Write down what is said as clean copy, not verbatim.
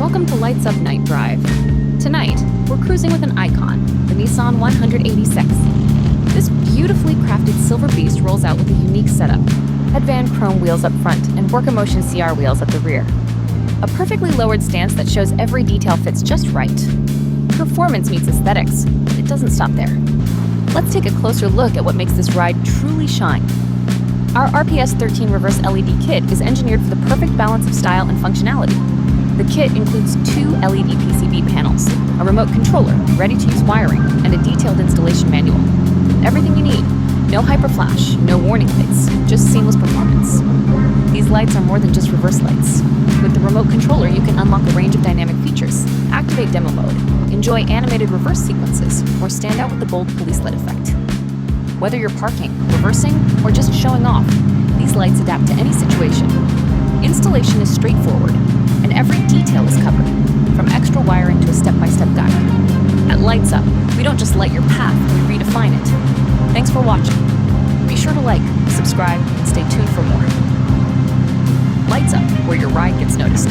Welcome to LightsUp Night Drive. Tonight, we're cruising with an icon, the Nissan 186. This beautifully crafted silver beast rolls out with a unique setup. Headband chrome wheels up front and Workamotion CR wheels at the rear. A perfectly lowered stance that shows every detail fits just right. Performance meets aesthetics, but it doesn't stop there. Let's take a closer look at what makes this ride truly shine. Our RPS13 reverse LED kit is engineered for the perfect balance of style and functionality. The kit includes 2 LED PCB panels, a remote controller, ready-to-use wiring, and a detailed installation manual. Everything you need. No hyperflash, no warning lights, just seamless performance. These lights are more than just reverse lights. With the remote controller, you can unlock a range of dynamic features, activate demo mode, enjoy animated reverse sequences, or stand out with the bold police light effect. Whether you're parking, reversing, or just showing off, these lights adapt to any situation. Installation is straightforward, and every detail is covered, from extra wiring to a step-by-step guide. At LightsUp, we don't just light your path, we redefine it. Thanks for watching. Be sure to like, subscribe, and stay tuned for more. LightsUp, where your ride gets noticed.